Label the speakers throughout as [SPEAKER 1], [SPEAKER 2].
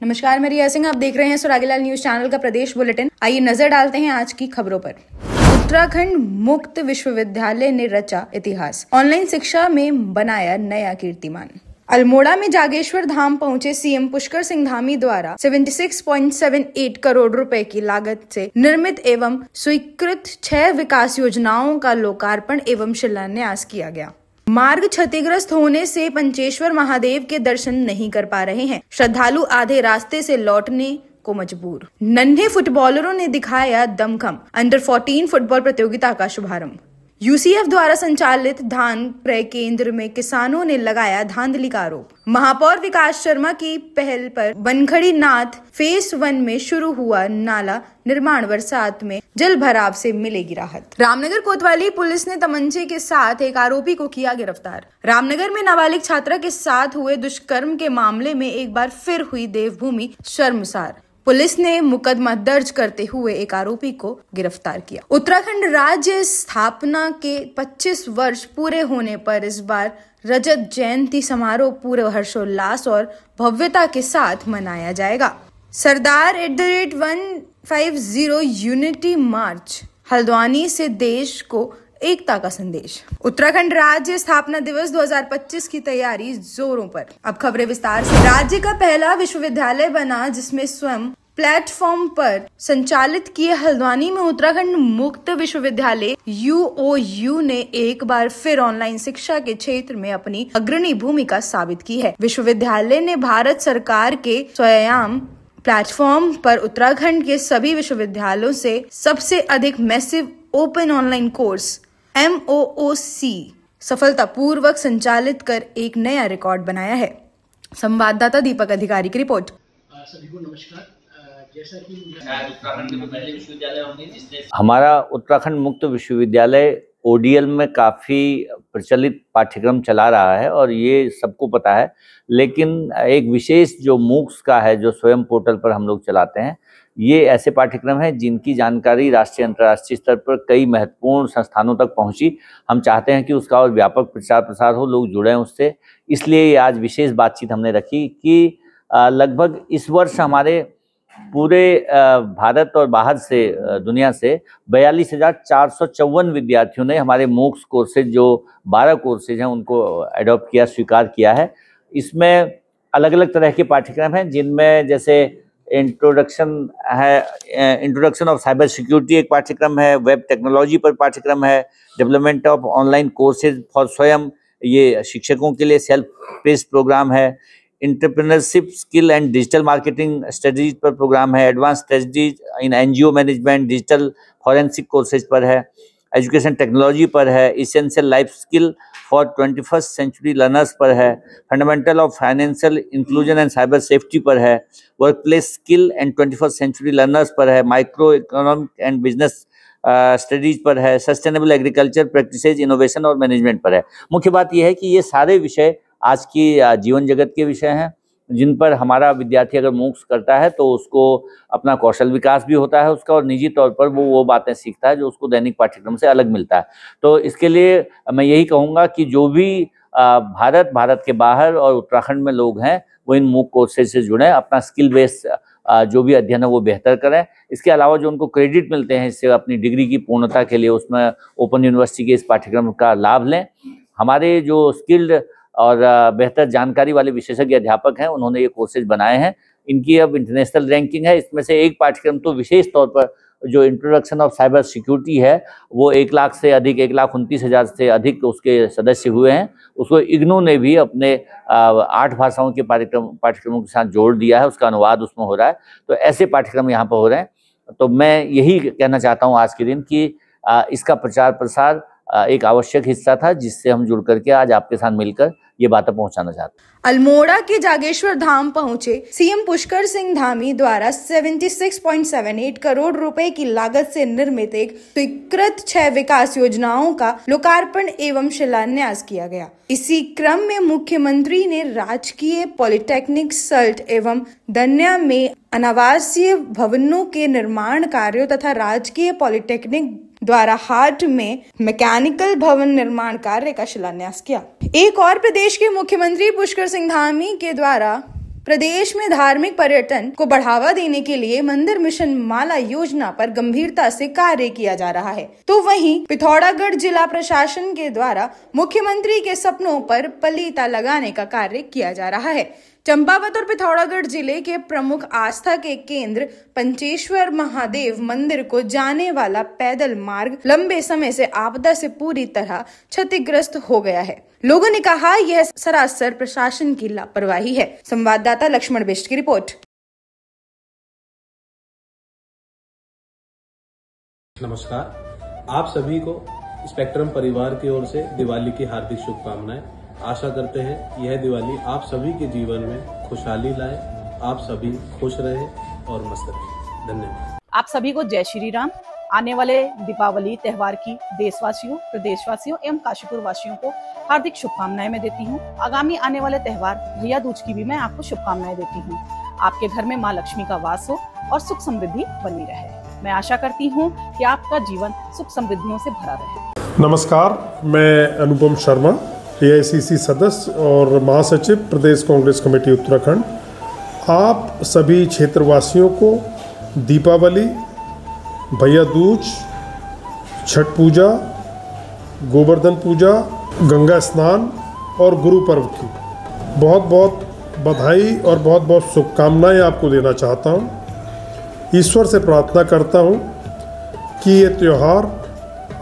[SPEAKER 1] नमस्कार, मैं रिया सिंह। आप देख रहे हैं सुरागीलाल न्यूज चैनल का प्रदेश बुलेटिन। आइए नजर डालते हैं आज की खबरों पर। उत्तराखंड मुक्त विश्वविद्यालय ने रचा इतिहास, ऑनलाइन शिक्षा में बनाया नया कीर्तिमान। अल्मोड़ा में जागेश्वर धाम पहुंचे सीएम पुष्कर सिंह धामी द्वारा 76.78 करोड़ रुपए की लागत से निर्मित एवं स्वीकृत 6 विकास योजनाओं का लोकार्पण एवं शिलान्यास किया गया। मार्ग क्षतिग्रस्त होने से पंचेश्वर महादेव के दर्शन नहीं कर पा रहे हैं। श्रद्धालु आधे रास्ते से लौटने को मजबूर। नन्हे फुटबॉलरों ने दिखाया दमखम। अंडर 14 फुटबॉल प्रतियोगिता का शुभारंभ। यूसीएफ द्वारा संचालित धान क्रय केंद्र में किसानों ने लगाया धांधली का आरोप। महापौर विकास शर्मा की पहल पर बनखड़ी नाथ फेज 1 में शुरू हुआ नाला निर्माण, बरसात में जल भराव से मिलेगी राहत। रामनगर कोतवाली पुलिस ने तमंचे के साथ एक आरोपी को किया गिरफ्तार। रामनगर में नाबालिग छात्रा के साथ हुए दुष्कर्म के मामले में एक बार फिर हुई देवभूमि शर्मसार। पुलिस ने मुकदमा दर्ज करते हुए एक आरोपी को गिरफ्तार किया। उत्तराखंड राज्य स्थापना के 25 वर्ष पूरे होने पर इस बार रजत जयंती समारोह पूरे हर्षोल्लास और भव्यता के साथ मनाया जाएगा। सरदार @150 यूनिटी मार्च, हल्द्वानी से देश को एकता का संदेश। उत्तराखंड राज्य स्थापना दिवस 2025 की तैयारी जोरों पर। अब खबरें विस्तार से। राज्य का पहला विश्वविद्यालय बना जिसमें स्वयं प्लेटफॉर्म पर संचालित किए हल्द्वानी में उत्तराखंड मुक्त विश्वविद्यालय UOU ने एक बार फिर ऑनलाइन शिक्षा के क्षेत्र में अपनी अग्रणी भूमिका साबित की है। विश्वविद्यालय ने भारत सरकार के स्वयं प्लेटफॉर्म पर उत्तराखंड के सभी विश्वविद्यालयों से सबसे अधिक massive open online course MOOC सफलतापूर्वक संचालित कर एक नया रिकॉर्ड बनाया है। संवाददाता दीपक अधिकारी की रिपोर्ट।
[SPEAKER 2] सभी को नमस्कार। जैसा कि उत्तराखंड के पहले विश्वविद्यालय होंगे जिसने
[SPEAKER 3] हमारा उत्तराखंड मुक्त विश्वविद्यालय ODL में काफ़ी प्रचलित पाठ्यक्रम चला रहा है और ये सबको पता है, लेकिन एक विशेष जो MOOCs का है, जो स्वयं पोर्टल पर हम लोग चलाते हैं, ये ऐसे पाठ्यक्रम हैं जिनकी जानकारी राष्ट्रीय अंतर्राष्ट्रीय स्तर पर कई महत्वपूर्ण संस्थानों तक पहुंची। हम चाहते हैं कि उसका और व्यापक प्रचार प्रसार हो, लोग जुड़ें उससे। इसलिए ये आज विशेष बातचीत हमने रखी कि लगभग इस वर्ष हमारे पूरे भारत और बाहर से दुनिया से 42,454 विद्यार्थियों ने हमारे MOOCs कोर्सेज, जो 12 कोर्सेज हैं, उनको एडॉप्ट किया, स्वीकार किया है। इसमें अलग अलग तरह के पाठ्यक्रम हैं, जिनमें जैसे इंट्रोडक्शन ऑफ साइबर सिक्योरिटी एक पाठ्यक्रम है, वेब टेक्नोलॉजी पर पाठ्यक्रम है, development of online courses for Swayam, ये शिक्षकों के लिए सेल्फ पेस्ड प्रोग्राम है, entrepreneurship skill and digital marketing studies पर प्रोग्राम है, advance studies in NGO management, digital forensic courses पर है, एजुकेशन टेक्नोलॉजी पर है, essential life skill for 21st century learners पर है, fundamental of financial inclusion and cyber safety पर है, work place skill and 21st century learners पर है, micro economic and business studies पर है, सस्टेनेबल एग्रीकल्चर प्रैक्टिसेज, इनोवेशन और मैनेजमेंट पर है। मुख्य बात यह है कि ये सारे विषय आज की जीवन जगत के विषय हैं, जिन पर हमारा विद्यार्थी अगर MOOCs करता है तो उसको अपना कौशल विकास भी होता है उसका, और निजी तौर पर वो बातें सीखता है जो उसको दैनिक पाठ्यक्रम से अलग मिलता है। तो इसके लिए मैं यही कहूँगा कि जो भी भारत के बाहर और उत्तराखंड में लोग हैं, वो इन MOOC कोर्सेज से जुड़ें, अपना स्किल बेस जो भी अध्ययन है वो बेहतर करें। इसके अलावा जो उनको क्रेडिट मिलते हैं इससे अपनी डिग्री की पूर्णता के लिए, उसमें ओपन यूनिवर्सिटी के इस पाठ्यक्रम का लाभ लें। हमारे जो स्किल्ड और बेहतर जानकारी वाले विशेषज्ञ अध्यापक हैं, उन्होंने ये कोर्सेज बनाए हैं। इनकी अब इंटरनेशनल रैंकिंग है। इसमें से एक पाठ्यक्रम तो विशेष तौर पर जो इंट्रोडक्शन ऑफ साइबर सिक्योरिटी है, वो 1 लाख से अधिक, 1,29,000 से अधिक उसके सदस्य हुए हैं। उसको IGNOU ने भी अपने 8 भाषाओं के पाठ्यक्रमों के साथ जोड़ दिया है, उसका अनुवाद उसमें हो रहा है। तो ऐसे पाठ्यक्रम यहाँ पर हो रहे हैं। तो मैं यही कहना चाहता हूँ आज के दिन कि इसका प्रचार प्रसार एक आवश्यक हिस्सा था, जिससे हम जुड़ करके आज आपके साथ मिलकर ये बातें पहुंचाना चाहते हैं।
[SPEAKER 1] अल्मोड़ा के जागेश्वर धाम पहुंचे सीएम पुष्कर सिंह धामी द्वारा 76.78 करोड़ रुपए की लागत से निर्मित एक स्वीकृत 6 विकास योजनाओं का लोकार्पण एवं शिलान्यास किया गया। इसी क्रम में मुख्यमंत्री ने राजकीय पॉलिटेक्निक सल्ट एवं दन्या में अनावासीय भवनों के निर्माण कार्यों तथा राजकीय पॉलिटेक्निक द्वारा हाट में मैकेनिकल भवन निर्माण कार्य का शिलान्यास किया। एक और प्रदेश के मुख्यमंत्री पुष्कर सिंह धामी के द्वारा प्रदेश में धार्मिक पर्यटन को बढ़ावा देने के लिए मंदिर मिशन माला योजना पर गंभीरता से कार्य किया जा रहा है, तो वहीं पिथौरागढ़ जिला प्रशासन के द्वारा मुख्यमंत्री के सपनों पर पलीता लगाने का कार्य किया जा रहा है। चंपावत और पिथौरागढ़ जिले के प्रमुख आस्था के केंद्र पंचेश्वर महादेव मंदिर को जाने वाला पैदल मार्ग लंबे समय से आपदा से पूरी तरह क्षतिग्रस्त हो गया है। लोगों ने कहा यह सरासर प्रशासन की लापरवाही है। संवाददाता लक्ष्मण बिष्ट की रिपोर्ट।
[SPEAKER 4] नमस्कार, आप सभी को स्पेक्ट्रम परिवार की ओर से दिवाली की हार्दिक शुभकामनाएं। आशा करते हैं यह दिवाली आप सभी के जीवन में खुशहाली लाए, आप सभी खुश रहे और मस्त रहे। धन्यवाद।
[SPEAKER 5] आप सभी को जय श्री राम। आने वाले दीपावली त्योहार की देशवासियों, प्रदेशवासियों एवं काशीपुर वासियों को हार्दिक शुभकामनाएं मैं देती हूं। आगामी आने वाले त्योहार भैया दूज की भी मैं आपको शुभकामनाएं देती हूं। आपके घर में मां लक्ष्मी का वास हो और सुख समृद्धि बनी रहे। मैं आशा करती हूं कि आपका जीवन सुख समृद्धियों से भरा रहे।
[SPEAKER 6] नमस्कार, मैं अनुपम शर्मा, AICC सदस्य और महासचिव प्रदेश कांग्रेस कमेटी उत्तराखंड। आप सभी क्षेत्रवासियों को दीपावली, भैया दूज, छठ पूजा, गोवर्धन पूजा, गंगा स्नान और गुरु पर्व की बहुत बहुत बधाई और बहुत बहुत शुभकामनाएं आपको देना चाहता हूं। ईश्वर से प्रार्थना करता हूं कि ये त्यौहार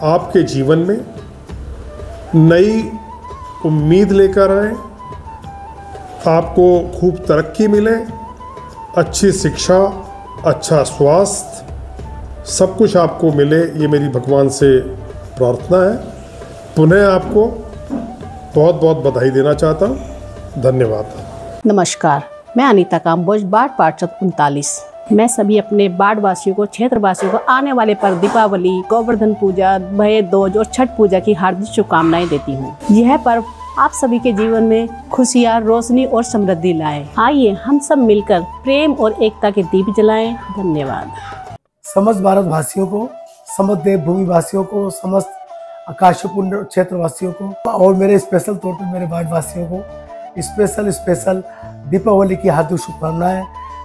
[SPEAKER 6] आपके जीवन में नई उम्मीद लेकर आए, आपको खूब तरक्की मिले, अच्छी शिक्षा, अच्छा स्वास्थ्य, सब कुछ आपको मिले, ये मेरी भगवान से प्रार्थना है। पुनः आपको बहुत बहुत बधाई देना चाहता हूँ। धन्यवाद।
[SPEAKER 7] नमस्कार, मैं अनीता काम्बोज, बाढ़ पार्षद 39। मैं सभी अपने बाढ़ वासियों को, क्षेत्रवासियों को आने वाले पर्व दीपावली, गोवर्धन पूजा, भैया दूज और छठ पूजा की हार्दिक शुभकामनाएं देती हूँ। यह पर्व आप सभी के जीवन में खुशियाँ, रोशनी और समृद्धि लाए। आइए हम सब मिलकर प्रेम और एकता के दीप जलाएं। धन्यवाद।
[SPEAKER 8] समस्त भारत वासियों को, समस्त देवभूमि वासियों को, समस्त काशीपुर क्षेत्र वासियों को और मेरे स्पेशल तौर पर मेरे बाढ़ वासियों को स्पेशल दीपावली की हार्दिक शुभकामनाएं।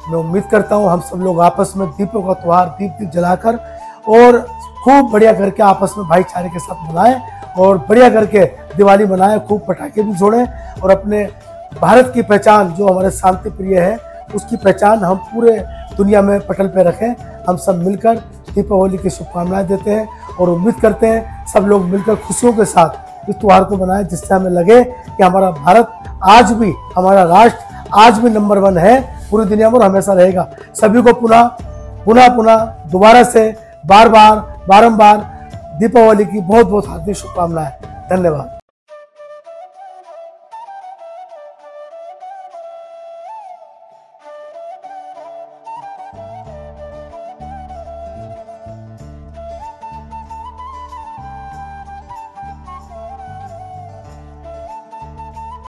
[SPEAKER 8] मैं उम्मीद करता हूं हम सब लोग आपस में दीपों का त्योहार दीप जलाकर और खूब बढ़िया करके आपस में भाईचारे के साथ मनाएं और बढ़िया करके दिवाली मनाएं, खूब पटाखे भी जोड़ें और अपने भारत की पहचान जो हमारे शांति प्रिय है उसकी पहचान हम पूरे दुनिया में पटल पे रखें। हम सब मिलकर दीपावली की शुभकामनाएं देते हैं और उम्मीद करते हैं सब लोग मिलकर खुशियों के साथ इस त्यौहार को मनाएं, जिससे हमें लगे कि हमारा भारत आज भी, हमारा राष्ट्र आज भी नंबर 1 है, पूरी दुनिया में हमेशा रहेगा। सभी को पुनः दोबारा से बारंबार दीपावली की बहुत बहुत हार्दिक शुभकामनाएं। धन्यवाद।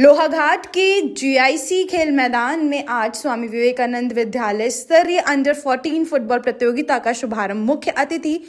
[SPEAKER 1] लोहाघाट के GIC खेल मैदान में आज स्वामी विवेकानंद विद्यालय स्तरीय अंडर 14 फुटबॉल प्रतियोगिता का शुभारंभ मुख्य अतिथि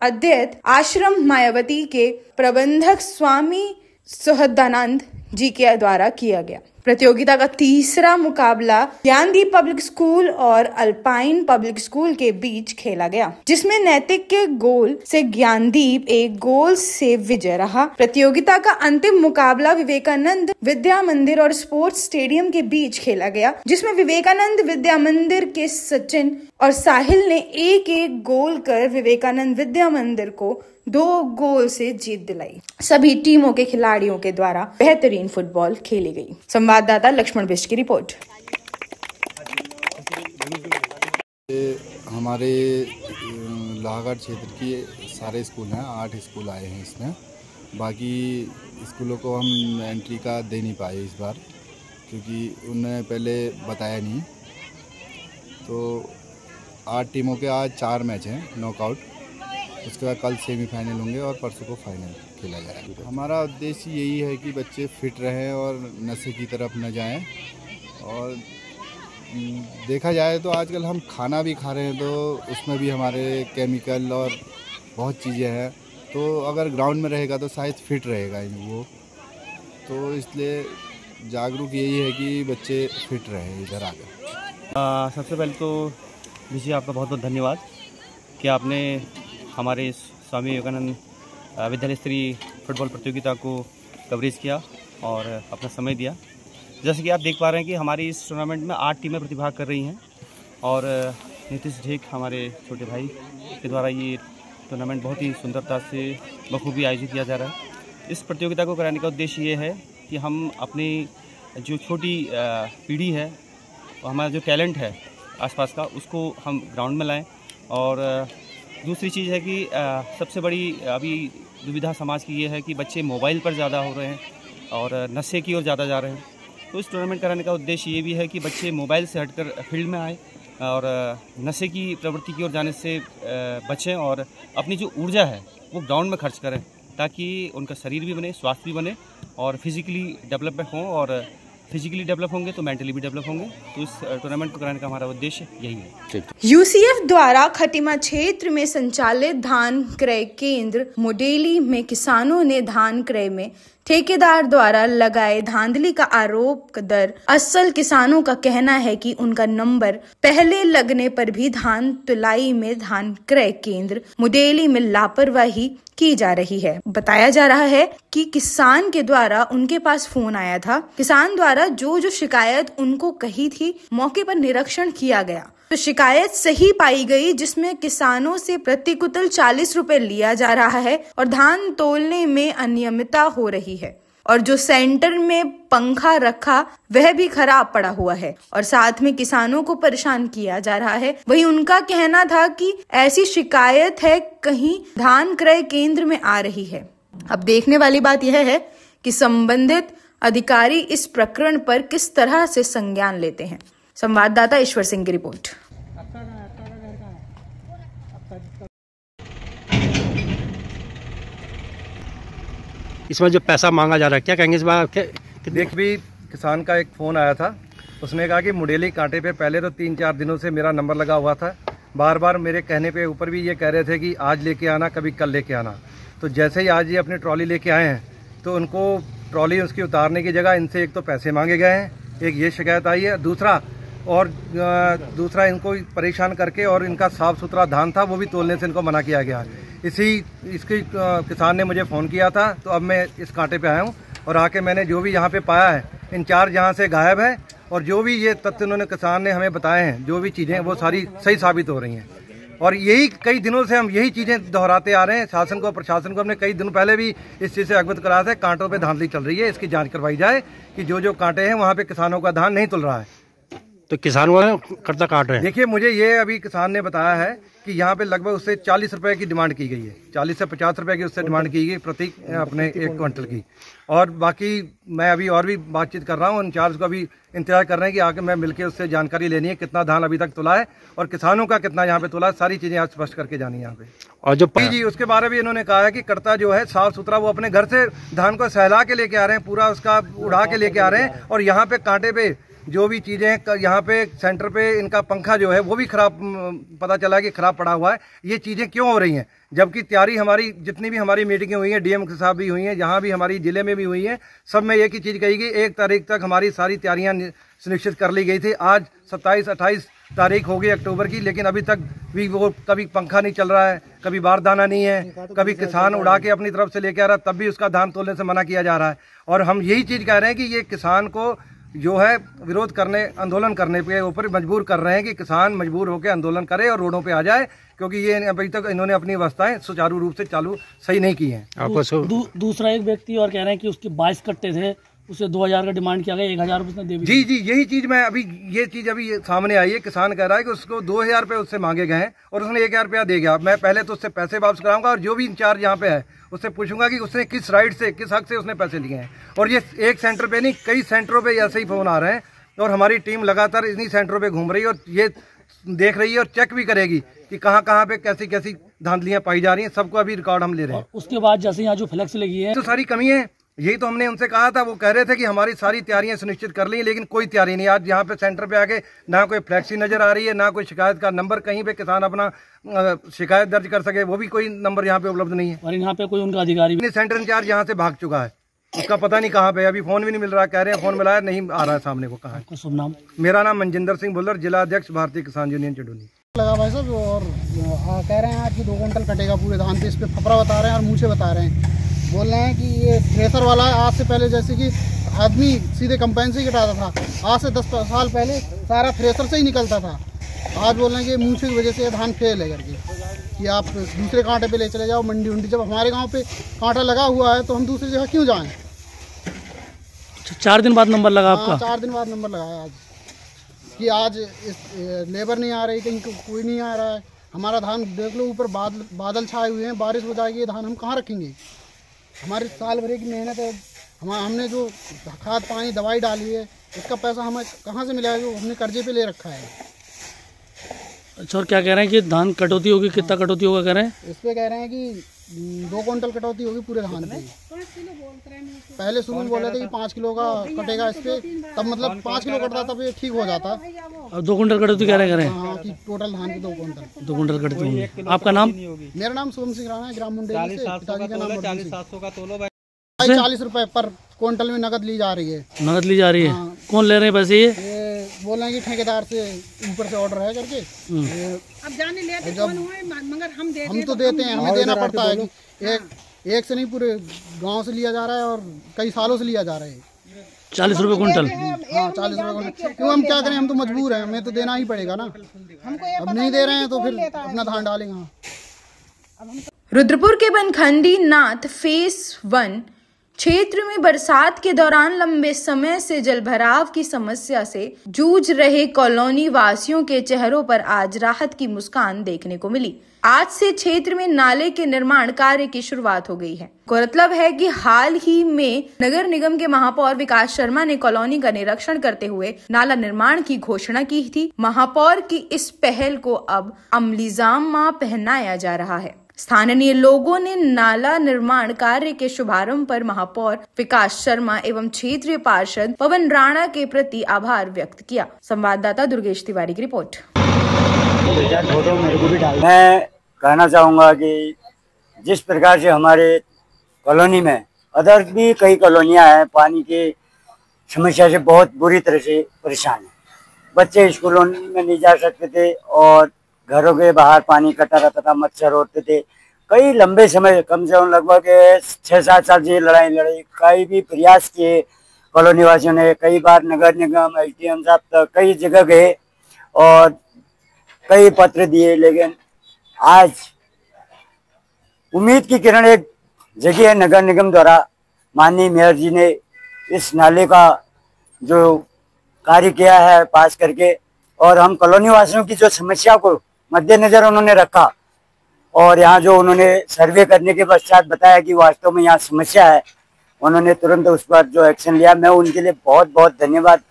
[SPEAKER 1] अद्वैत आश्रम मायावती के प्रबंधक स्वामी सुहृदानंद जी के द्वारा किया गया। प्रतियोगिता का तीसरा मुकाबला ज्ञानदीप पब्लिक स्कूल और अल्पाइन पब्लिक स्कूल के बीच खेला गया, जिसमें नैतिक के गोल से ज्ञानदीप एक गोल से विजय रहा। प्रतियोगिता का अंतिम मुकाबला विवेकानंद विद्या मंदिर और स्पोर्ट्स स्टेडियम के बीच खेला गया, जिसमें विवेकानंद विद्या मंदिर के सचिन और साहिल ने एक गोल कर विवेकानंद विद्या मंदिर को 2 गोल से जीत दिलाई। सभी टीमों के खिलाड़ियों के द्वारा बेहतरीन फुटबॉल खेली गई। संवाददाता लक्ष्मण बिष्ट की रिपोर्ट।
[SPEAKER 9] हमारे लोहाघाट क्षेत्र के सारे स्कूल हैं, 8 स्कूल आए हैं इसमें। बाकी स्कूलों को हम एंट्री का दे नहीं पाए इस बार, क्योंकि उन्होंने पहले बताया नहीं। तो 8 टीमों के आज 4 मैच हैं नॉकआउट, उसके बाद कल सेमीफाइनल होंगे और परसों को फाइनल खेला जाएगा। हमारा उद्देश्य यही है कि बच्चे फिट रहें और नशे की तरफ न जाएं। और देखा जाए तो आजकल हम खाना भी खा रहे हैं तो उसमें भी हमारे केमिकल और बहुत चीज़ें हैं, तो अगर ग्राउंड में रहेगा तो शायद फिट रहेगा वो। तो इसलिए जागरूक यही है कि बच्चे फिट रहें इधर आकर।
[SPEAKER 10] सबसे पहले तो विजय आपका बहुत बहुत धन्यवाद कि आपने हमारे इस स्वामी विवेकानंद विद्यालय स्तरीय फुटबॉल प्रतियोगिता को कवरेज किया और अपना समय दिया। जैसे कि आप देख पा रहे हैं कि हमारी इस टूर्नामेंट में 8 टीमें प्रतिभाग कर रही हैं और नीतीश ढेक हमारे छोटे भाई के द्वारा ये टूर्नामेंट बहुत ही सुंदरता से बखूबी आयोजित किया जा रहा है। इस प्रतियोगिता को कराने का उद्देश्य ये है कि हम अपनी जो छोटी पीढ़ी है, हमारा जो टैलेंट है आसपास का, उसको हम ग्राउंड में लाएं। और दूसरी चीज़ है कि सबसे बड़ी अभी दुविधा समाज की ये है कि बच्चे मोबाइल पर ज़्यादा हो रहे हैं और नशे की ओर ज़्यादा जा रहे हैं। तो इस टूर्नामेंट कराने का उद्देश्य ये भी है कि बच्चे मोबाइल से हटकर फील्ड में आए और नशे की प्रवृत्ति की ओर जाने से बचें और अपनी जो ऊर्जा है वो ग्राउंड में खर्च करें, ताकि उनका शरीर भी बने, स्वास्थ्य भी बने और फिजिकली डेवलपमेंट हों। और फिजिकली डेवलप होंगे तो मेंटली भी डेवलप होंगे। तो इस टूर्नामेंट को कराने का हमारा उद्देश्य यही है।
[SPEAKER 1] यूसीएफ द्वारा खटीमा क्षेत्र में संचालित धान क्रय केंद्र मुडेली में किसानों ने धान क्रय में ठेकेदार द्वारा लगाए धांधली का आरोप दर असल किसानों का कहना है कि उनका नंबर पहले लगने पर भी धान तुलाई में धान क्रय केंद्र मुडेली में लापरवाही की जा रही है। बताया जा रहा है कि किसान के द्वारा उनके पास फोन आया था। किसान द्वारा जो शिकायत उनको कही थी मौके पर निरीक्षण किया गया तो शिकायत सही पाई गई, जिसमें किसानों से प्रति कुंतल 40 रुपए लिया जा रहा है और धान तोलने में अनियमितता हो रही है और जो सेंटर में पंखा रखा वह भी खराब पड़ा हुआ है और साथ में किसानों को परेशान किया जा रहा है। वहीं उनका कहना था कि ऐसी शिकायत है कहीं धान क्रय केंद्र में आ रही है। अब देखने वाली बात यह है कि संबंधित अधिकारी इस प्रकरण पर किस तरह से संज्ञान लेते हैं। संवाददाता ईश्वर सिंह की रिपोर्ट।
[SPEAKER 11] इसमें जो पैसा मांगा जा रहा है क्या कहेंगे इस बार?
[SPEAKER 12] देख भी किसान का एक फ़ोन आया था, उसने कहा कि मुडेली कांटे पे पहले तो 3-4 दिनों से मेरा नंबर लगा हुआ था। बार बार मेरे कहने पे ऊपर भी ये कह रहे थे कि आज लेके आना, कभी कल लेके आना। तो जैसे ही आज ये अपनी ट्रॉली लेके आए हैं तो उनको ट्रॉली उसकी उतारने की जगह इनसे एक तो पैसे मांगे गए हैं, एक ये शिकायत आई है। दूसरा इनको परेशान करके और इनका साफ़ सुथरा धान था वो भी तोलने से इनको मना किया गया। इसकी किसान ने मुझे फ़ोन किया था तो अब मैं इस कांटे पे आया हूँ और आके मैंने जो भी यहाँ पे पाया है, इंचार्ज यहाँ से गायब है और जो भी ये तथ्य उन्होंने किसान ने हमें बताए हैं, जो भी चीज़ें वो सारी सही साबित हो रही हैं। और यही कई दिनों से हम यही चीज़ें दोहराते आ रहे हैं। शासन को, प्रशासन को हमने कई दिनों पहले भी इस चीज़ से अवगत कराया था। कांटों पे धांधली चल रही है, इसकी जांच करवाई जाए कि जो कांटे हैं वहाँ पे किसानों का धान नहीं तुल रहा है।
[SPEAKER 11] तो किसान कर्जा काट रहे हैं।
[SPEAKER 12] देखिए, मुझे ये अभी किसान ने बताया है कि यहाँ पे लगभग उससे 40 रुपए की डिमांड की गई है, 40 से 50 रुपए की उससे डिमांड की गई प्रति अपने 1 क्विंटल की। और बाकी मैं अभी और भी बातचीत कर रहा हूँ, इंचार्ज को अभी इंतजार कर रहे हैं कि आके मैं मिलकर उससे जानकारी लेनी है कितना धान अभी तक तुला है और किसानों का कितना यहाँ पे तुला है, सारी चीजें आज स्पष्ट करके जानी है यहाँ पे।
[SPEAKER 11] और जो
[SPEAKER 12] जी उसके बारे में इन्होंने कहा है कि कर्ता जो है साफ सुथरा वो अपने घर से धान को सहला के लेके आ रहे हैं, पूरा उसका उड़ा के लेके आ रहे हैं और यहाँ पे कांटे पे जो भी चीज़ें, यहाँ पे सेंटर पे इनका पंखा जो है वो भी खराब, पता चला कि खराब पड़ा हुआ है। ये चीज़ें क्यों हो रही हैं जबकि तैयारी हमारी जितनी भी हमारी मीटिंगें हुई हैं, डीएम के साथ भी हुई हैं, जहाँ भी हमारी जिले में भी हुई हैं, सब में एक ही चीज़ कही गई, 1 तारीख तक हमारी सारी तैयारियाँ सुनिश्चित कर ली गई थी। आज 27-28 तारीख हो गई अक्टूबर की, लेकिन अभी तक भी वो कभी पंखा नहीं चल रहा है, कभी बारदाना नहीं है, कभी किसान उड़ा के अपनी तरफ से लेके आ रहा है, तब भी उसका धान तोलने से मना किया जा रहा है। और हम यही चीज़ कह रहे हैं कि ये किसान को जो है विरोध करने, आंदोलन करने के ऊपर मजबूर कर रहे हैं कि किसान मजबूर होकर आंदोलन करे और रोडों पे आ जाए, क्योंकि ये अभी तक इन्होंने अपनी व्यवस्थाएं सुचारू रूप से चालू सही नहीं की हैं।
[SPEAKER 13] दूसरा एक व्यक्ति और कह रहे हैं कि उसके 22 कट्टे थे, उसे 2000 का डिमांड किया गया, 1000 उसने दे
[SPEAKER 12] जी यही चीज मैं अभी ये चीज अभी सामने आई है। किसान कह रहा है कि उसको 2000 रुपये उससे मांगे गए हैं और उसने 1000 रुपया दे गया। मैं पहले तो उससे पैसे वापस कराऊंगा और जो भी इंचार्ज यहाँ पे है उससे पूछूंगा कि उसने किस राइट से, किस हक से उसने पैसे लिए हैं। और ये एक सेंटर पे नहीं, कई सेंटरों पे ऐसे ही फोन आ रहे हैं और हमारी टीम लगातार इन्हीं सेंटरों पे घूम रही है और ये देख रही है और चेक भी करेगी कि कहाँ कहाँ पे कैसी कैसी धांधलियाँ पाई जा रही हैं। सबको अभी रिकॉर्ड हम ले रहे हैं।
[SPEAKER 13] उसके बाद जैसे यहाँ जो फ्लैक्स लगी है
[SPEAKER 12] तो सारी कमी है, यही तो हमने उनसे कहा था। वो कह रहे थे कि हमारी सारी तैयारियां सुनिश्चित कर ली, लेकिन कोई तैयारी नहीं। आज यहाँ पे सेंटर पे आके ना कोई फ्लैक्सी नजर आ रही है, ना कोई शिकायत का नंबर कहीं पे किसान अपना शिकायत दर्ज कर सके, वो भी कोई नंबर यहाँ पे उपलब्ध नहीं है।
[SPEAKER 13] और यहाँ पे कोई उनका अधिकारी
[SPEAKER 12] सेंटर इंचार्ज यहाँ से भाग चुका है। उसका पता नहीं कहाँ पे, अभी फोन भी नहीं मिल रहा, कह रहे हैं फोन मिलाया, नहीं आ रहा है सामने को, कहाँ है।
[SPEAKER 13] शुभ नाम?
[SPEAKER 12] मेरा नाम मनजिंदर सिंह भुल्लर, जिला अध्यक्ष भारतीय किसान यूनियन चंडोली।
[SPEAKER 14] लगा भाई साहब, और कह रहे हैं आज कि 2 कुंटल कटेगा पूरे धान पे, इस पे फपरा बता रहे हैं और मूछे बता रहे हैं। बोल रहे हैं कि ये थ्रेसर वाला है, आज से पहले जैसे कि आदमी सीधे कंपाइन से ही कटाता था, आज से 10 साल पहले सारा थ्रेसर से ही निकलता था। आज बोल रहे हैं कि मूछे की वजह से धान फेल है करके, कि आप दूसरे कांटे पे ले चले जाओ मंडी उंडी। जब हमारे गांव पे कांटा लगा हुआ है तो हम दूसरी जगह क्यों जाएं?
[SPEAKER 13] 4 दिन बाद नंबर लगा आपका?
[SPEAKER 14] 4 दिन बाद नंबर लगाया आज, कि आज लेबर नहीं आ रही, कहीं कोई नहीं आ रहा है। हमारा धान देख लो, ऊपर बादल छाए हुए हैं, बारिश हो जाएगी, धान हम कहाँ रखेंगे? हमारी साल भर की मेहनत है, हमने जो खाद पानी दवाई डाली है, उसका पैसा हमें कहाँ से मिलेगा, जो हमने कर्जे पे ले रखा है।
[SPEAKER 13] अच्छा, और क्या कह रहे हैं कि धान कटौती होगी? कितना कटौती होगा कह रहे हैं?
[SPEAKER 14] इस पे कह रहे हैं कि 2 कुंटल कटौती होगी पूरे धान पे। पहले शुरू में बोले थे कि 5 किलो का कटेगा इस पे, तब मतलब 5 किलो कटता तब ये ठीक हो जाता।
[SPEAKER 13] अब 2 कुंटल कटौती कह रहे हैं?
[SPEAKER 14] हाँ, कि टोटल धान की 2 कुंटल।
[SPEAKER 13] 2 कुंटल कटौती होगी। आपका नाम?
[SPEAKER 14] मेरा नाम सोम सिंह राणा है, ग्राम मुंडेली से। पिताजी का नाम
[SPEAKER 12] 40-700 का तोलो।
[SPEAKER 14] 40 रुपए पर क्विंटल में नकद ली जा रही है।
[SPEAKER 13] नकद ली जा रही है?
[SPEAKER 14] हाँ।
[SPEAKER 13] कौन ले रहे हैं पैसे? ये
[SPEAKER 14] बोल रहे हैं कि ठेकेदार से ऊपर से ऑर्डर है करके।
[SPEAKER 5] अब जाने लेते कौन हुए, मगर
[SPEAKER 14] हम तो देते हैं, हमें देना पड़ता है कि एक से नहीं, पूरे गांव से लिया जा रहा है और कई सालों से लिया जा रहा है।
[SPEAKER 13] 40 रुपए क्विंटल?
[SPEAKER 14] हाँ, 40 रुपए क्विंटल। क्यों, हम क्या करें, हम तो मजबूर हैं, हमें तो देना ही पड़ेगा ना। अब नहीं दे रहे हैं तो फिर अपना धान डालेंगे।
[SPEAKER 1] रुद्रपुर के बनखंडी नाथ फेस 1 क्षेत्र में बरसात के दौरान लंबे समय से जलभराव की समस्या से जूझ रहे कॉलोनी वासियों के चेहरों पर आज राहत की मुस्कान देखने को मिली। आज से क्षेत्र में नाले के निर्माण कार्य की शुरुआत हो गई है। गौरतलब है कि हाल ही में नगर निगम के महापौर विकास शर्मा ने कॉलोनी का निरीक्षण करते हुए नाला निर्माण की घोषणा की थी। महापौर की इस पहल को अब अमलीजामा पहनाया जा रहा है। स्थानीय लोगों ने नाला निर्माण कार्य के शुभारंभ पर महापौर विकास शर्मा एवं क्षेत्रीय पार्षद पवन राणा के प्रति आभार व्यक्त किया। संवाददाता दुर्गेश तिवारी की रिपोर्ट।
[SPEAKER 15] मैं कहना चाहूँगा कि जिस प्रकार से हमारे कॉलोनी में अदर भी कई कॉलोनियाँ हैं, पानी की समस्या से बहुत बुरी तरह से परेशान हैं। बच्चे स्कूलों में नहीं जा सकते थे और घरों के बाहर पानी इकट्ठा रहता था, मच्छर होते थे। कई लंबे समय, कम से कम लगभग 6-7 साल से लड़ाई कई भी प्रयास किए कॉलोनी वासियों ने। कई बार नगर निगम, SDM साहब तक कई जगह गए और कई पत्र दिए, लेकिन आज उम्मीद की किरण एक जगह है। नगर निगम द्वारा माननीय मेयर जी ने इस नाले का जो कार्य किया है पास करके, और हम कॉलोनी वासियों की जो समस्या को मद्देनजर उन्होंने रखा और यहाँ जो उन्होंने सर्वे करने के पश्चात बताया कि वास्तव में यहाँ समस्या है, उन्होंने तुरंत उस पर जो एक्शन लिया। मैं उनके लिए बहुत बहुत धन्यवाद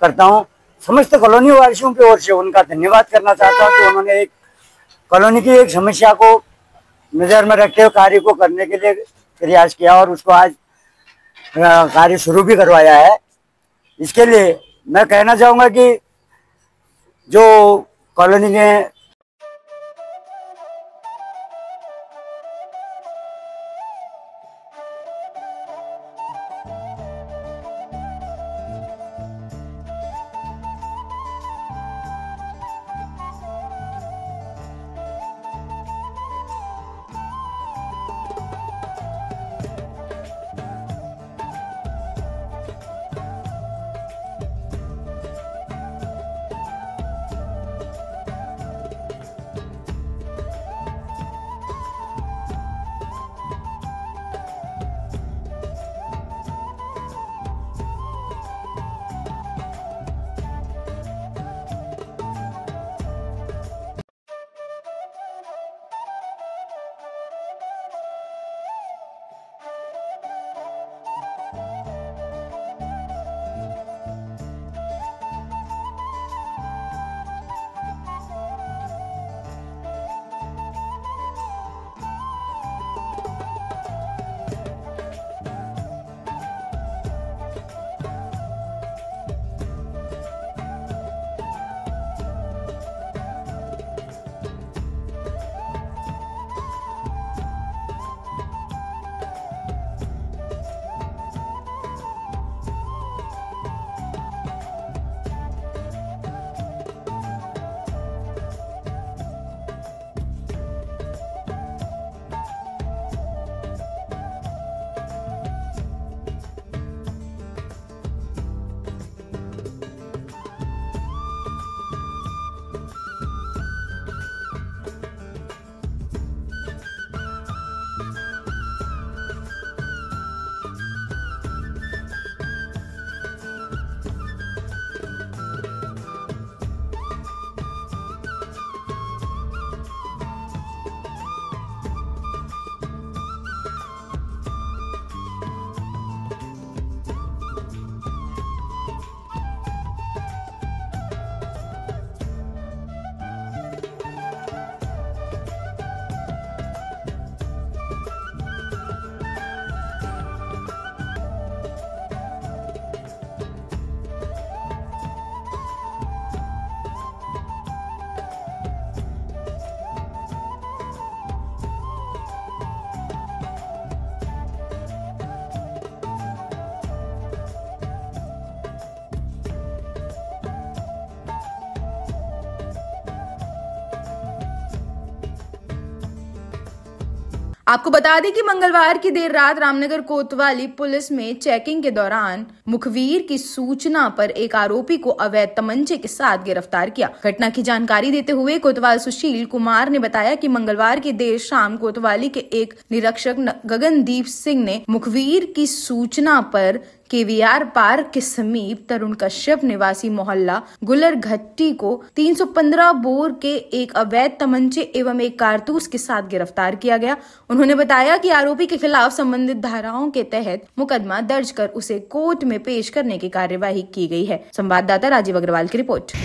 [SPEAKER 15] करता हूँ। समस्त कॉलोनी वासियों की ओर से उनका धन्यवाद करना चाहता हूँ कि उन्होंने एक कॉलोनी की एक समस्या को नज़र में रखते हुए कार्य को करने के लिए प्रयास किया और उसको आज कार्य शुरू भी करवाया है। इसके लिए मैं कहना चाहूँगा कि जो कॉलोनी में
[SPEAKER 1] आपको बता दें कि मंगलवार की देर रात रामनगर कोतवाली पुलिस में चेकिंग के दौरान मुखबिर की सूचना पर एक आरोपी को अवैध तमंचे के साथ गिरफ्तार किया। घटना की जानकारी देते हुए कोतवाल सुशील कुमार ने बताया कि मंगलवार की देर शाम कोतवाली के एक निरीक्षक गगनदीप सिंह ने मुखबिर की सूचना पर केवीआर पार्क के समीप तरुण कश्यप निवासी मोहल्ला गुलर घट्टी को 315 बोर के एक अवैध तमंचे एवं एक कारतूस के साथ गिरफ्तार किया गया। उन्होंने बताया कि आरोपी के खिलाफ संबंधित धाराओं के तहत मुकदमा दर्ज कर उसे कोर्ट में पेश करने की कार्यवाही की गई है। संवाददाता राजीव अग्रवाल की रिपोर्ट।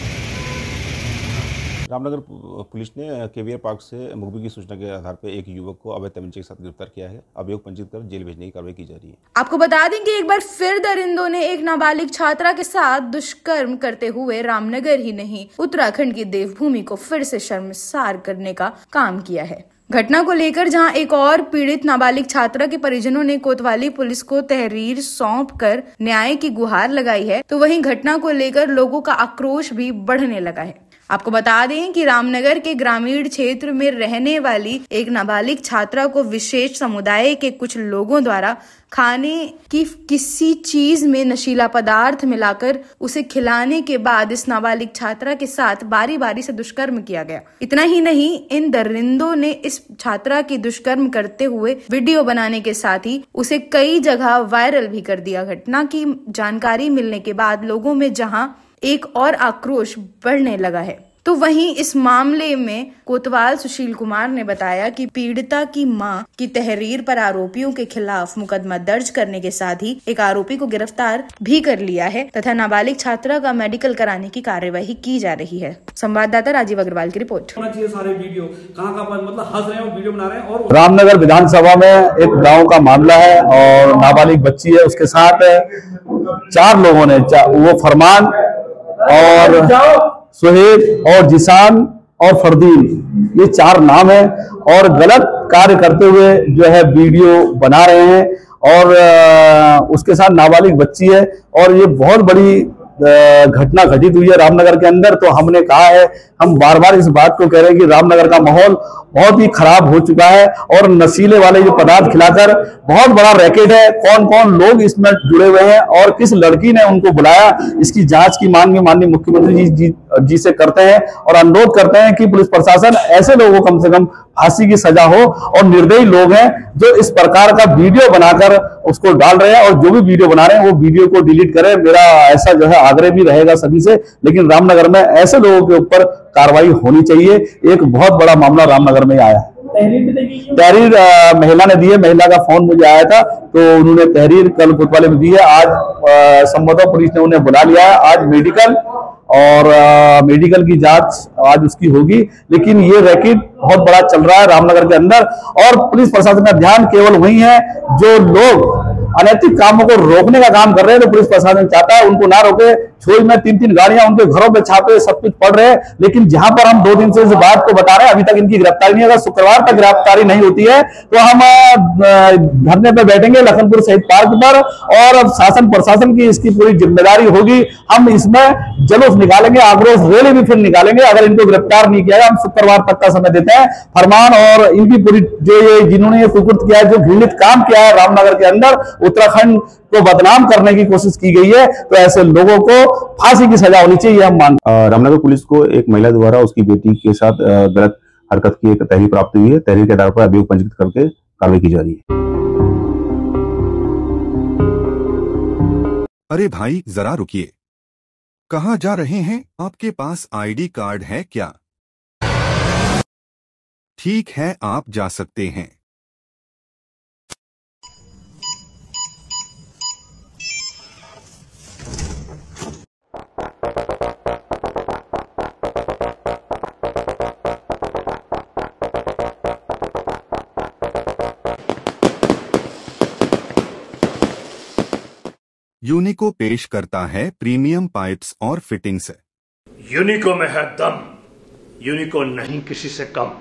[SPEAKER 16] रामनगर पुलिस ने केवीआर पार्क से मुखबिर की सूचना के आधार पर एक युवक को अवैध तमंचे के साथ गिरफ्तार किया है। अभियोग पंजीकृत कर जेल भेजने की कार्रवाई की जा रही है।
[SPEAKER 1] आपको बता दें कि एक बार फिर दरिंदों ने एक नाबालिग छात्रा के साथ दुष्कर्म करते हुए रामनगर ही नहीं उत्तराखंड की देवभूमि को फिर से शर्मसार करने का काम किया है। घटना को लेकर जहां एक और पीड़ित नाबालिग छात्रा के परिजनों ने कोतवाली पुलिस को तहरीर सौंपकर न्याय की गुहार लगाई है, तो वहीं घटना को लेकर लोगों का आक्रोश भी बढ़ने लगा है। आपको बता दें कि रामनगर के ग्रामीण क्षेत्र में रहने वाली एक नाबालिग छात्रा को विशेष समुदाय के कुछ लोगों द्वारा खाने की किसी चीज में नशीला पदार्थ मिलाकर उसे खिलाने के बाद इस नाबालिग छात्रा के साथ बारी बारी से दुष्कर्म किया गया। इतना ही नहीं, इन दरिंदों ने इस छात्रा की दुष्कर्म करते हुए वीडियो बनाने के साथ ही उसे कई जगह वायरल भी कर दिया। घटना की जानकारी मिलने के बाद लोगों में जहां एक और आक्रोश बढ़ने लगा है, तो वहीं इस मामले में कोतवाल सुशील कुमार ने बताया कि पीड़िता की मां की तहरीर पर आरोपियों के खिलाफ मुकदमा दर्ज करने के साथ ही एक आरोपी को गिरफ्तार भी कर लिया है तथा नाबालिग छात्रा का मेडिकल कराने की कार्यवाही की जा रही है। संवाददाता राजीव अग्रवाल की रिपोर्ट।
[SPEAKER 17] सारे वीडियो कहाँ मतलब हंस रहे हैं, वीडियो बना रहे हैं। और
[SPEAKER 18] रामनगर विधानसभा में एक गाँव का मामला है और नाबालिग बच्ची है, उसके साथ 4 लोगों ने, वो फरमान और सुहेब और जिसान और फरदीन, ये 4 नाम है और गलत कार्य करते हुए जो है वीडियो बना रहे हैं और उसके साथ नाबालिग बच्ची है और ये बहुत बड़ी घटना घटित हुई है रामनगर के अंदर। तो हमने कहा है, हम बार बार इस बात को कह रहे हैं कि रामनगर का माहौल बहुत ही खराब हो चुका है और नशीले वाले जो पदार्थ खिलाकर बहुत बड़ा रैकेट है। कौन कौन लोग इसमें जुड़े हुए हैं और किस लड़की ने उनको बुलाया, इसकी जांच की मांग माननीय मुख्यमंत्री जी से करते हैं और अनुरोध करते हैं कि पुलिस प्रशासन ऐसे लोगों को कम से कम फांसी की सजा हो और निर्दयी लोग हैं जो इस प्रकार का वीडियो बनाकर उसको डाल रहे हैं और जो भी वीडियो बना रहे हैं वो वीडियो को डिलीट करें। मेरा ऐसा जो है आग्रह भी रहेगा सभी से, लेकिन रामनगर में ऐसे लोगों के ऊपर कार्रवाई होनी चाहिए। एक बहुत बड़ा मामला रामनगर में आया है। तहरीर महिला ने दी है, महिला का फोन मुझे आया था तो उन्होंने तहरीर कल कोतवाली में दी है। आज संभवतः पुलिस ने उन्हें बुला लिया है, आज मेडिकल और मेडिकल की जांच आज उसकी होगी। लेकिन ये रैकेट बहुत बड़ा चल रहा है रामनगर के अंदर और पुलिस प्रशासन का ध्यान केवल वही है जो लोग अनैतिक कामों को रोकने का काम कर रहे हैं। तो पुलिस प्रशासन चाहता है उनको ना रोके। छोड़ में 3-3 गाड़ियां उनके घरों पे छापे सब कुछ पड़ रहे हैं, लेकिन जहां पर हम 2 दिन से इस बात को बता रहे हैं अभी तक इनकी गिरफ्तारी नहीं। अगर शुक्रवार तक गिरफ्तारी नहीं होती है तो हम धरने पे बैठेंगे लखनपुर शहीद पार्क पर और शासन प्रशासन की इसकी पूरी जिम्मेदारी होगी। हम इसमें जुलूस निकालेंगे, आक्रोश रैली भी फिर निकालेंगे अगर इनको गिरफ्तार नहीं किया। हम शुक्रवार तक का समय देते हैं। फरमान और इनकी पूरी जो ये जिन्होंने ये कुकृत किया है, जो घृणित काम किया है रामनगर के अंदर, उत्तराखंड को बदनाम करने की कोशिश की गई है, तो ऐसे लोगों को फांसी की सजा होनी चाहिए हम मानते हैं।
[SPEAKER 16] रामनगर पुलिस को एक महिला द्वारा उसकी बेटी के साथ गलत हरकत की एक तहरीर प्राप्त हुई है। तहरीर के आधार पर अभियोग पंजीकृत करके कार्रवाई की जा रही है।
[SPEAKER 19] अरे भाई जरा रुकिए, कहाँ जा रहे हैं? आपके पास आईडी कार्ड है क्या? ठीक है, आप जा सकते हैं। यूनिको पेश करता है प्रीमियम पाइप्स और फिटिंग्स।
[SPEAKER 20] यूनिको में है दम, यूनिको नहीं किसी से कम।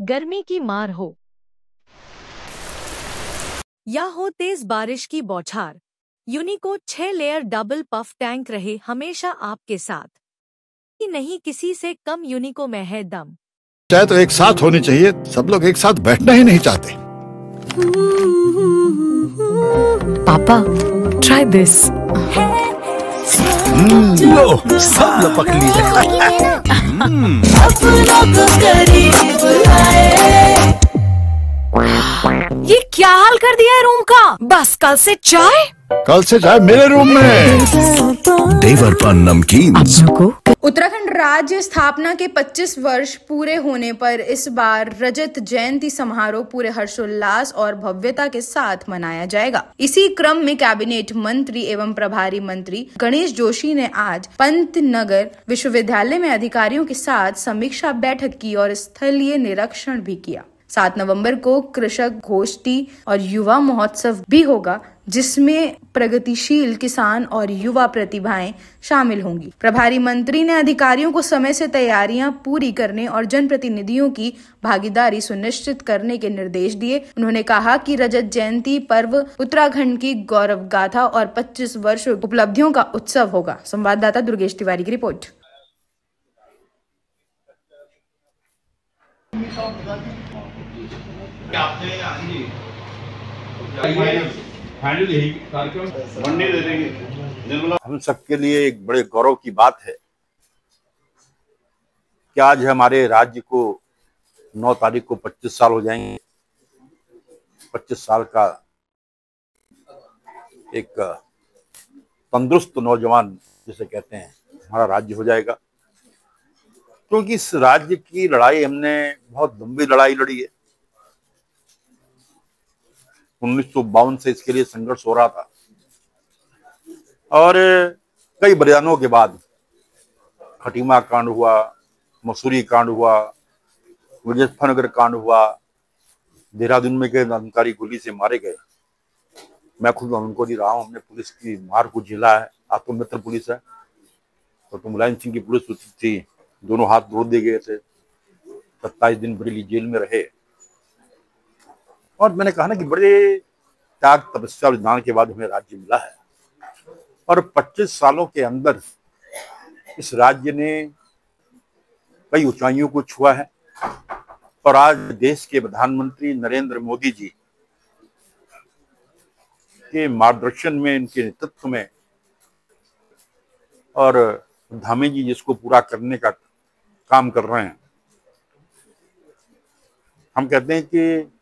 [SPEAKER 21] गर्मी की मार हो या हो तेज बारिश की बौछार, यूनिको 6 लेयर डबल पफ टैंक रहे हमेशा आपके साथ। नहीं किसी से कम यूनिको में है दम।
[SPEAKER 22] चाहे तो एक साथ होनी चाहिए, सब लोग एक साथ बैठना ही नहीं चाहते।
[SPEAKER 21] पापा ट्राई दिस।
[SPEAKER 22] लो सब लपक लिए।
[SPEAKER 21] ये क्या हाल कर दिया है रूम का? बस कल से चाय
[SPEAKER 22] मेरे रूम में।
[SPEAKER 21] देवर पर नमकीन।
[SPEAKER 1] उत्तराखंड राज्य स्थापना के 25 वर्ष पूरे होने पर इस बार रजत जयंती समारोह पूरे हर्षोल्लास और भव्यता के साथ मनाया जाएगा। इसी क्रम में कैबिनेट मंत्री एवं प्रभारी मंत्री गणेश जोशी ने आज पंतनगर विश्वविद्यालय में अधिकारियों के साथ समीक्षा बैठक की और स्थलीय निरीक्षण भी किया। 7 नवंबर को कृषक गोष्ठी और युवा महोत्सव भी होगा, जिसमें प्रगतिशील किसान और युवा प्रतिभाएं शामिल होंगी। प्रभारी मंत्री ने अधिकारियों को समय से तैयारियां पूरी करने और जनप्रतिनिधियों की भागीदारी सुनिश्चित करने के निर्देश दिए। उन्होंने कहा कि रजत जयंती पर्व उत्तराखंड की गौरव गाथा और 25 वर्ष उपलब्धियों का उत्सव होगा। संवाददाता दुर्गेश तिवारी की रिपोर्ट।
[SPEAKER 23] हम सबके लिए एक बड़े गौरव की बात है कि आज हमारे राज्य को 9 तारीख को 25 साल हो जाएंगे। 25 साल का एक तंदुरुस्त नौजवान जिसे कहते हैं हमारा राज्य हो जाएगा, क्योंकि इस राज्य की लड़ाई हमने बहुत लंबी लड़ाई लड़ी है। 1952 से इसके लिए संघर्ष हो रहा था और कई बलिदानों के बाद खटीमा कांड हुआ, मसूरी कांड हुआ, मुजफ्फरनगर कांड हुआ, देहरादून में के अधिकारी गोली से मारे गए। मैं खुद उनको नहीं रहा हूँ, हमने पुलिस की मार को झेला है। आप तो मित्र पुलिस है और तो मुलायम सिंह की पुलिस थी, दोनों हाथ तोड़ दिए गए थे। 27 दिन बरेली जेल में रहे और मैंने कहा ना कि बड़े त्याग तपस्या और बलिदान के बाद हमें राज्य मिला है और 25 सालों के अंदर इस राज्य ने कई ऊंचाइयों को छुआ है और आज देश के प्रधानमंत्री नरेंद्र मोदी जी के मार्गदर्शन में, इनके नेतृत्व में और धामी जी जिसको पूरा करने का काम कर रहे हैं। हम कहते हैं कि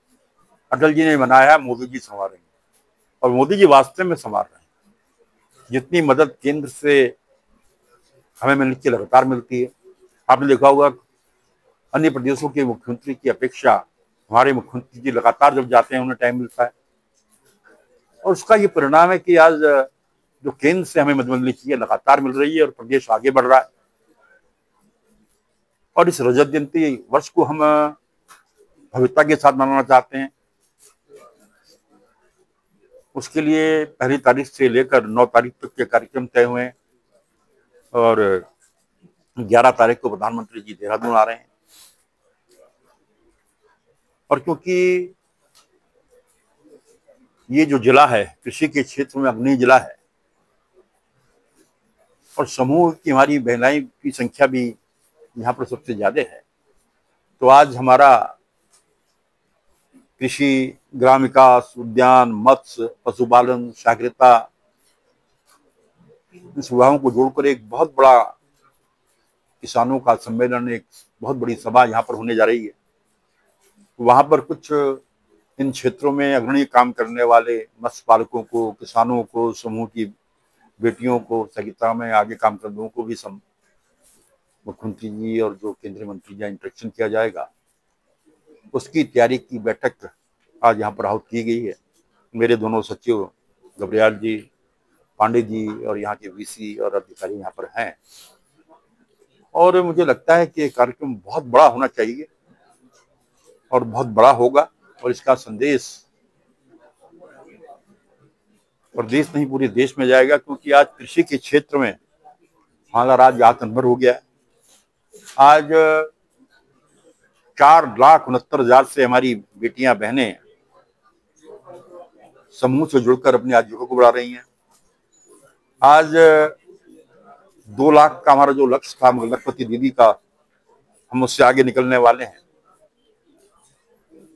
[SPEAKER 23] अटल जी ने बनाया, मोदी जी संवारेंगे और मोदी जी वास्तव में संवार रहे हैं। जितनी मदद केंद्र से हमें मिलने की लगातार मिलती है, आपने देखा होगा अन्य प्रदेशों के मुख्यमंत्री की अपेक्षा हमारे मुख्यमंत्री जी लगातार जब जाते हैं उन्हें टाइम मिलता है और उसका ये परिणाम है कि आज जो केंद्र से हमें मदद मिलनी चाहिए लगातार मिल रही है और प्रदेश आगे बढ़ रहा है। और इस रजत जयंती वर्ष को हम भव्यता के साथ मनाना चाहते हैं। उसके लिए 1 तारीख से लेकर 9 तारीख तक के कार्यक्रम तय हुए हैं और 11 तारीख को प्रधानमंत्री जी देहरादून आ रहे हैं। और क्योंकि ये जो जिला है कृषि के क्षेत्र में अग्रणी जिला है और समूह की हमारी महिलाएं की संख्या भी यहाँ पर सबसे ज्यादा है, तो आज हमारा कृषि, ग्राम विकास, उद्यान, मत्स्य, पशुपालन, सहकारिता, इस विभागों को जोड़कर एक बहुत बड़ा किसानों का सम्मेलन, एक बहुत बड़ी सभा यहाँ पर होने जा रही है। वहाँ पर कुछ इन क्षेत्रों में अग्रणी काम करने वाले मत्स्य पालकों को, किसानों को, समूह की बेटियों को, सहकारिता में आगे काम करने वालों को भी मुख्यमंत्री जी और जो केंद्रीय मंत्री जी इंटरेक्शन किया जाएगा, उसकी तैयारी की बैठक आज यहाँ पर आहूत की गई है। मेरे दोनों सचिव घबरियाल जी, पांडे जी और यहाँ के वीसी और अधिकारी यहाँ पर हैं और मुझे लगता है कि ये कार्यक्रम बहुत बड़ा होना चाहिए और बहुत बड़ा होगा और इसका संदेश प्रदेश नहीं पूरे देश में जाएगा, क्योंकि आज कृषि के क्षेत्र में हमारा राज्य आत्मनिर्भर हो गया है। आज 4,69,000 से हमारी बेटियां बहनें समूह से जुड़कर अपनी आजीविका को बढ़ा रही हैं। आज 2 लाख का हमारा जो लक्ष्य था लखपति दीदी का, हम उससे आगे निकलने वाले हैं।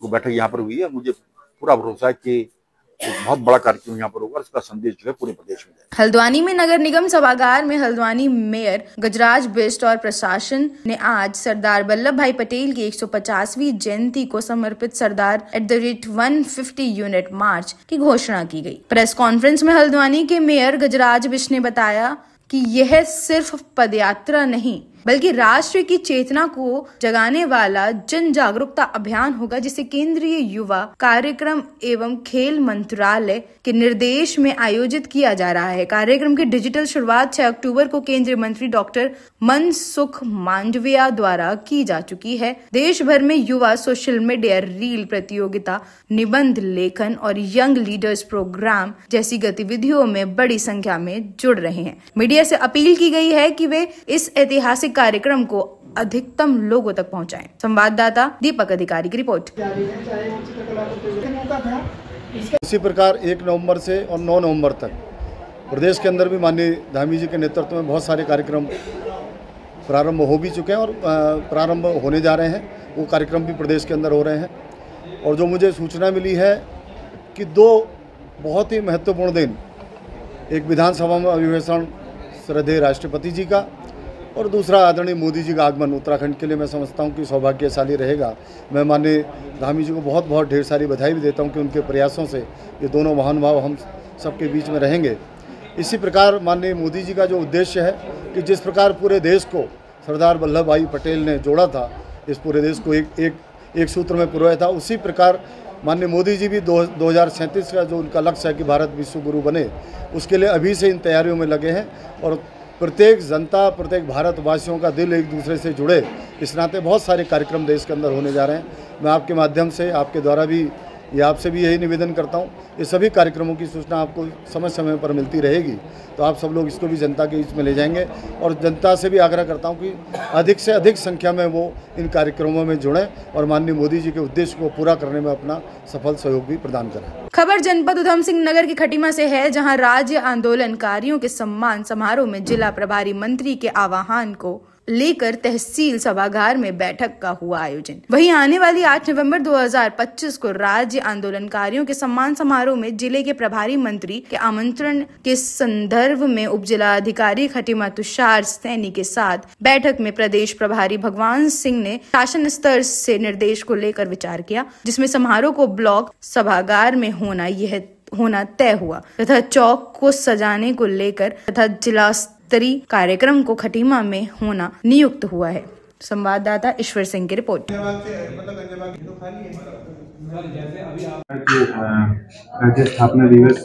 [SPEAKER 23] वो बैठक यहाँ पर हुई है, मुझे पूरा भरोसा है कि एक बहुत बड़ा कार्यक्रम यहाँ पर होगा, इसका संदेश जो है पूरे प्रदेश में जाएगा।
[SPEAKER 1] हल्द्वानी में नगर निगम सभागार में हल्द्वानी मेयर गजराज बिष्ट और प्रशासन ने आज सरदार वल्लभ भाई पटेल की 150वीं जयंती को समर्पित सरदार @150 यूनिट मार्च की घोषणा की गई। प्रेस कॉन्फ्रेंस में हल्द्वानी के मेयर गजराज बिष्ट ने बताया कि यह सिर्फ पदयात्रा नहीं बल्कि राष्ट्र की चेतना को जगाने वाला जन जागरूकता अभियान होगा, जिसे केंद्रीय युवा कार्यक्रम एवं खेल मंत्रालय के निर्देश में आयोजित किया जा रहा है। कार्यक्रम की डिजिटल शुरुआत 6 अक्टूबर को केंद्रीय मंत्री डॉक्टर मनसुख मांडविया द्वारा की जा चुकी है। देश भर में युवा सोशल मीडिया रील प्रतियोगिता, निबंध लेखन और यंग लीडर्स प्रोग्राम जैसी गतिविधियों में बड़ी संख्या में जुड़ रहे हैं। मीडिया से अपील की गई है कि वे इस ऐतिहासिक कार्यक्रम को अधिकतम लोगों तक पहुंचाएं। संवाददाता दीपक अधिकारी की रिपोर्ट।
[SPEAKER 2] इसी प्रकार 1 नवंबर से और 9 नवंबर तक प्रदेश के अंदर भी माननीय धामी जी के नेतृत्व में बहुत सारे कार्यक्रम प्रारंभ हो भी चुके हैं और प्रारंभ होने जा रहे हैं। वो कार्यक्रम भी प्रदेश के अंदर हो रहे हैं। और जो मुझे सूचना मिली है कि 2 बहुत ही महत्वपूर्ण दिन, एक विधानसभा में अभिभाषण श्रद्धेय राष्ट्रपति जी का और दूसरा आदरणीय मोदी जी का आगमन उत्तराखंड के लिए मैं समझता हूं कि सौभाग्यशाली रहेगा। मैं माननीय धामी जी को बहुत बहुत ढेर सारी बधाई भी देता हूं कि उनके प्रयासों से ये दोनों महानुभाव हम सबके बीच में रहेंगे। इसी प्रकार माननीय मोदी जी का जो उद्देश्य है कि जिस प्रकार पूरे देश को सरदार वल्लभ भाई पटेल ने जोड़ा था, इस पूरे देश को एक सूत्र में पिरोया था, उसी प्रकार माननीय मोदी जी भी 2037 का जो उनका लक्ष्य है कि भारत विश्व गुरु बने, उसके लिए अभी से इन तैयारियों में लगे हैं। और प्रत्येक जनता, प्रत्येक भारतवासियों का दिल एक दूसरे से जुड़े, इस नाते बहुत सारे कार्यक्रम देश के अंदर होने जा रहे हैं। मैं आपके माध्यम से, आपके द्वारा भी, ये आपसे भी यही निवेदन करता हूँ, ये सभी कार्यक्रमों की सूचना आपको समय समय पर मिलती रहेगी, तो आप सब लोग इसको भी जनता के बीच में ले जाएंगे। और जनता से भी आग्रह करता हूँ कि अधिक से अधिक संख्या में वो इन कार्यक्रमों में जुड़ें और माननीय मोदी जी के उद्देश्य को पूरा करने में अपना सफल सहयोग भी प्रदान करें।
[SPEAKER 1] खबर जनपद उधम सिंह नगर की खटीमा से है, जहां राज्य आंदोलनकारियों के सम्मान समारोह में जिला प्रभारी मंत्री के आह्वान को लेकर तहसील सभागार में बैठक का हुआ आयोजन। वहीं आने वाली 8 नवंबर 2025 को राज्य आंदोलनकारियों के सम्मान समारोह में जिले के प्रभारी मंत्री के आमंत्रण के संदर्भ में उप जिला अधिकारी खटीमा तुषार सैनी के साथ बैठक में प्रदेश प्रभारी भगवान सिंह ने शासन स्तर से निर्देश को लेकर विचार किया, जिसमें समारोह को ब्लॉक सभागार में होना तय हुआ तथा चौक को सजाने को लेकर तथा जिला स्तरीय कार्यक्रम को खटीमा में होना नियुक्त हुआ है। संवाददाता ईश्वर सिंह की रिपोर्ट।
[SPEAKER 3] राज्य स्थापना दिवस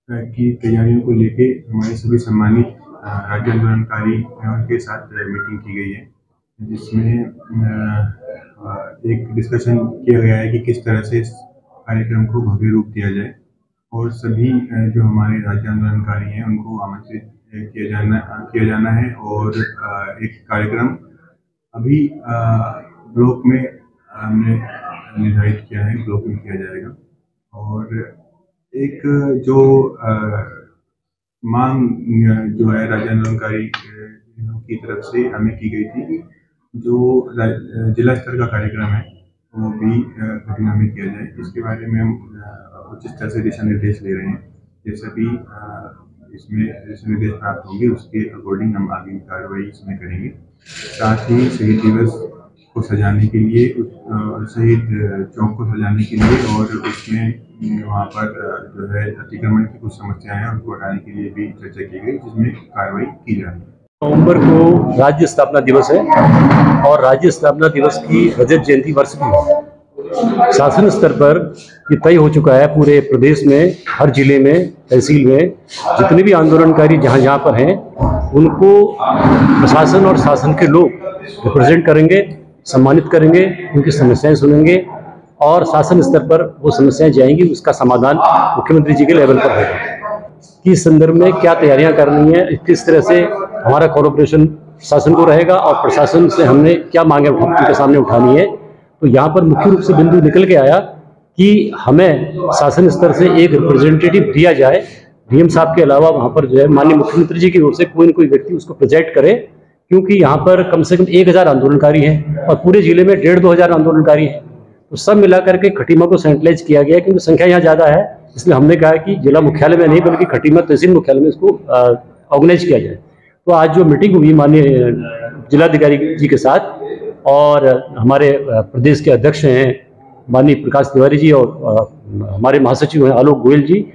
[SPEAKER 3] की तैयारियों को लेके हमारे सभी सम्मानित राज्य आंदोलनकारी के साथ मीटिंग की गई है, जिसमें एक डिस्कशन किया गया है कि किस तरह से इस कार्यक्रम को भव्य रूप दिया जाए और सभी जो हमारे राज्य आंदोलनकारी हैं उनको आमंत्रित किया जाना है। और एक कार्यक्रम अभी ब्लॉक में हमने निर्धारित किया है, ब्लॉक में किया जाएगा। और एक जो मांग जो है राज्य आंदोलनकारी की तरफ से हमें की गई थी कि जो जिला स्तर का कार्यक्रम है वो भी घटना में किया जाए। इसके बारे में हम उच्च स्तर से दिशा निर्देश ले रहे हैं। जैसे भी इसमें दिशा निर्देश प्राप्त होंगे उसके अकॉर्डिंग हम आगे कार्रवाई इसमें करेंगे। साथ ही शहीद दिवस को सजाने के लिए, शहीद चौक को सजाने के लिए और उसमें वहाँ पर जो है अतिक्रमण की कुछ समस्याएं हैं उनको हटाने के लिए भी चर्चा की गई, जिसमें कार्रवाई की जा रही है।
[SPEAKER 4] नवंबर को राज्य स्थापना दिवस है और राज्य स्थापना दिवस की रजत जयंती वर्ष भी शासन स्तर पर ये तय हो चुका है। पूरे प्रदेश में हर जिले में, तहसील में जितने भी आंदोलनकारी जहाँ जहाँ पर हैं उनको प्रशासन और शासन के लोग रिप्रेजेंट करेंगे, सम्मानित करेंगे, उनकी समस्याएं सुनेंगे और शासन स्तर पर वो समस्याएं जाएंगी, उसका समाधान मुख्यमंत्री जी के लेवल पर होगा। कि संदर्भ में क्या तैयारियां करनी है, किस तरह से हमारा कोऑपरेशन शासन को रहेगा और प्रशासन से हमने क्या मांगे उनके सामने उठानी है, तो यहाँ पर मुख्य रूप से बिंदु निकल के आया कि हमें शासन स्तर से एक रिप्रेजेंटेटिव दिया जाए। डीएम साहब के अलावा वहाँ पर जो है माननीय मुख्यमंत्री जी की ओर से कोई न कोई व्यक्ति उसको प्रोजेक्ट करे, क्योंकि यहाँ पर कम से कम 1000 आंदोलनकारी हैं और पूरे जिले में 1500 2000 आंदोलनकारी हैं। तो सब मिलाकर के खटीमा को सेंट्रलाइज किया गया, क्योंकि संख्या यहाँ ज़्यादा है, इसलिए हमने कहा कि जिला मुख्यालय में नहीं बल्कि खटीमा तहसील मुख्यालय में इसको ऑर्गेनाइज किया जाए। तो आज जो मीटिंग हुई माननीय जिलाधिकारी जी के साथ और हमारे प्रदेश के अध्यक्ष हैं माननीय प्रकाश तिवारी जी और हमारे महासचिव हैं आलोक गोयल जी,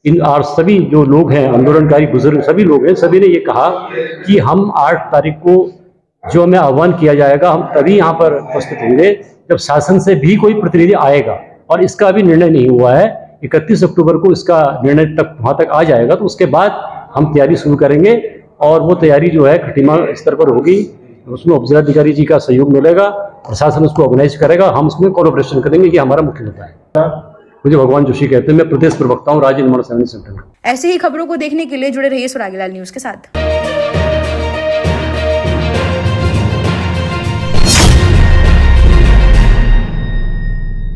[SPEAKER 4] इन और सभी जो लोग हैं आंदोलनकारी बुजुर्ग सभी लोग हैं, सभी ने ये कहा कि हम 8 तारीख को जो हमें आह्वान किया जाएगा हम तभी यहाँ पर उपस्थित होंगे जब शासन से भी कोई प्रतिनिधि आएगा, और इसका अभी निर्णय नहीं हुआ है। 31 अक्टूबर को इसका निर्णय तक वहाँ तक आ जाएगा, तो उसके बाद हम तैयारी शुरू करेंगे और वो तैयारी जो है खटीमा स्तर पर होगी, उसमें उपजिलाधिकारी जी का सहयोग मिलेगा, प्रशासन उसको ऑर्गेनाइज करेगा, हम उसमें कोलैबोरेशन करेंगे, ये हमारा मुख्य मुद्दा है। मुझे भगवान जोशी कहते हैं, मैं प्रदेश प्रवक्ता हूँ राज्य निर्माण सेंटर।
[SPEAKER 1] ऐसे ही खबरों को देखने के लिए जुड़े रहिए स्वरागिलाल न्यूज के साथ।